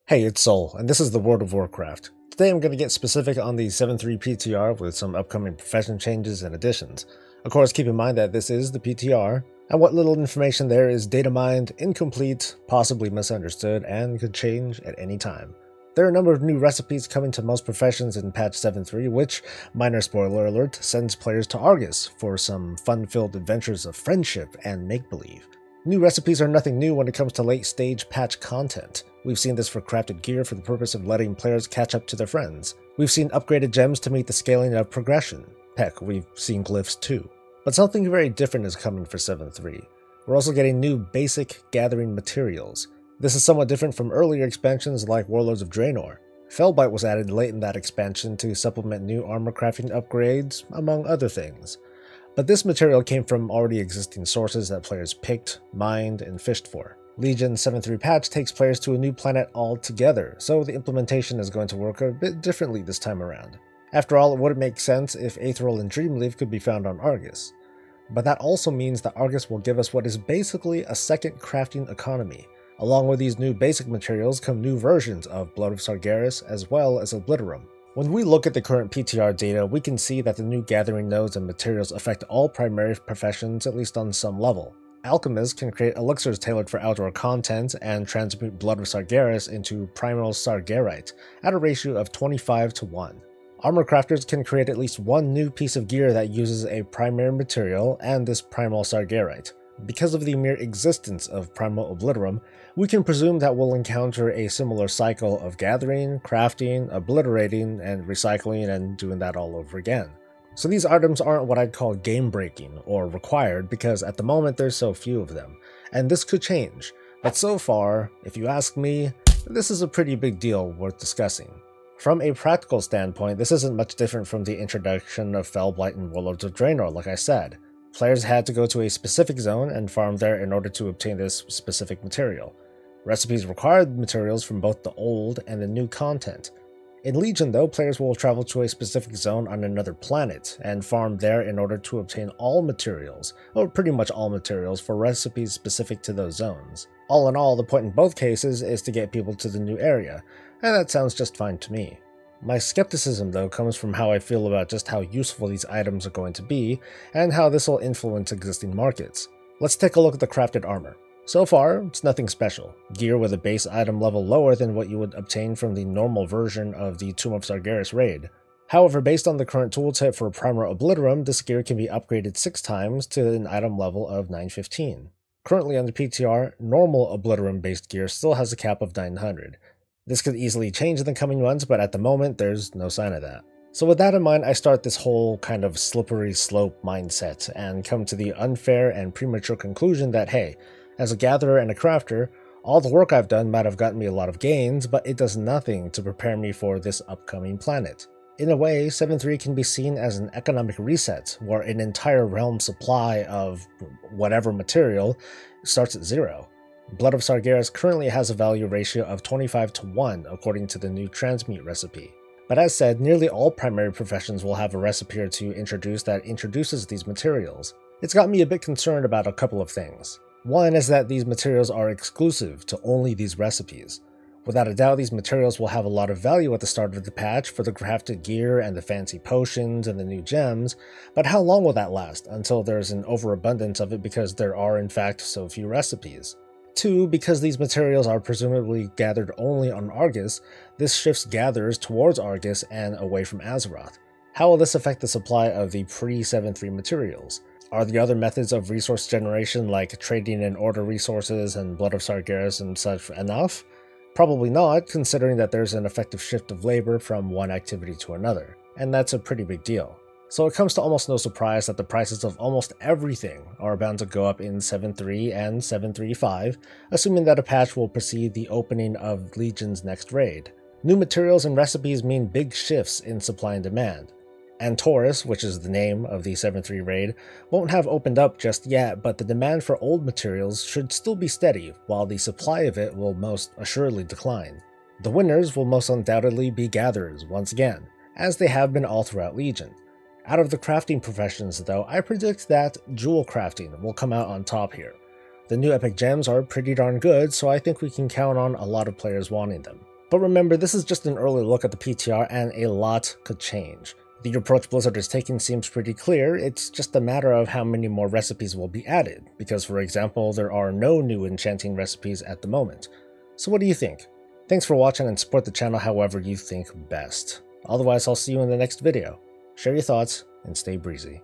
Hey, it's Soul, and this is the World of Warcraft. Today I'm going to get specific on the 7.3 PTR with some upcoming profession changes and additions. Of course, keep in mind that this is the PTR, and what little information there is data mined, incomplete, possibly misunderstood, and could change at any time. There are a number of new recipes coming to most professions in patch 7.3, which, minor spoiler alert, sends players to Argus for some fun-filled adventures of friendship and make-believe. New recipes are nothing new when it comes to late-stage patch content. We've seen this for crafted gear for the purpose of letting players catch up to their friends. We've seen upgraded gems to meet the scaling of progression. Heck, we've seen glyphs too. But something very different is coming for 7.3. We're also getting new basic gathering materials. This is somewhat different from earlier expansions like Warlords of Draenor. Fellbite was added late in that expansion to supplement new armor crafting upgrades, among other things. But this material came from already existing sources that players picked, mined, and fished for. Legion's 7.3 patch takes players to a new planet altogether, so the implementation is going to work a bit differently this time around. After all, it wouldn't make sense if Aetheral and Dreamleaf could be found on Argus. But that also means that Argus will give us what is basically a second crafting economy. Along with these new basic materials come new versions of Blood of Sargeras as well as Obliterum. When we look at the current PTR data, we can see that the new gathering nodes and materials affect all primary professions at least on some level. Alchemists can create elixirs tailored for outdoor content and transmute Blood of Sargeras into Primal Sargerite at a ratio of 25:1. Armor crafters can create at least one new piece of gear that uses a primary material and this Primal Sargerite. Because of the mere existence of Primal Obliterum, we can presume that we'll encounter a similar cycle of gathering, crafting, obliterating, and recycling and doing that all over again. So these items aren't what I'd call game-breaking or required because at the moment there's so few of them, and this could change. But so far, if you ask me, this is a pretty big deal worth discussing. From a practical standpoint, this isn't much different from the introduction of Fellblight and Warlords of Draenor, like I said. Players had to go to a specific zone and farm there in order to obtain this specific material. Recipes required materials from both the old and the new content. In Legion though, players will travel to a specific zone on another planet and farm there in order to obtain all materials, or pretty much all materials, for recipes specific to those zones. All in all, the point in both cases is to get people to the new area, and that sounds just fine to me. My skepticism though comes from how I feel about just how useful these items are going to be, and how this will influence existing markets. Let's take a look at the crafted armor. So far, it's nothing special. Gear with a base item level lower than what you would obtain from the normal version of the Tomb of Sargeras raid. However, based on the current tooltip for Primal Obliterum, this gear can be upgraded 6 times to an item level of 915. Currently on the PTR, normal Obliterum based gear still has a cap of 900. This could easily change in the coming months, but at the moment, there's no sign of that. So with that in mind, I start this whole kind of slippery slope mindset and come to the unfair and premature conclusion that, hey, as a gatherer and a crafter, all the work I've done might have gotten me a lot of gains, but it does nothing to prepare me for this upcoming planet. In a way, 7.3 can be seen as an economic reset, where an entire realm supply of whatever material starts at 0. Blood of Sargeras currently has a value ratio of 25:1 according to the new transmute recipe. But as said, nearly all primary professions will have a recipe or two introduced that introduces these materials. It's got me a bit concerned about a couple of things. One is that these materials are exclusive to only these recipes. Without a doubt, these materials will have a lot of value at the start of the patch for the crafted gear and the fancy potions and the new gems, but how long will that last until there's an overabundance of it because there are in fact so few recipes? 2, because these materials are presumably gathered only on Argus, this shifts gatherers towards Argus and away from Azeroth. How will this affect the supply of the pre-7.3 materials? Are the other methods of resource generation like trading and order resources and Blood of Sargeras and such enough? Probably not, considering that there's an effective shift of labor from one activity to another, and that's a pretty big deal. So it comes to almost no surprise that the prices of almost everything are bound to go up in 7.3 and 7.3.5, assuming that a patch will precede the opening of Legion's next raid. New materials and recipes mean big shifts in supply and demand. Taurus, which is the name of the 7.3 raid, won't have opened up just yet, but the demand for old materials should still be steady, while the supply of it will most assuredly decline. The winners will most undoubtedly be gatherers once again, as they have been all throughout Legion. Out of the crafting professions though, I predict that JEWELCRAFTING will come out on top here. The new epic gems are pretty darn good, so I think we can count on a lot of players wanting them. But remember, this is just an early look at the PTR and a lot could change. The approach Blizzard is taking seems pretty clear, it's just a matter of how many more recipes will be added, because for example, there are no new enchanting recipes at the moment. So what do you think? Thanks for watching and support the channel however you think best. Otherwise, I'll see you in the next video. Share your thoughts and stay breezy.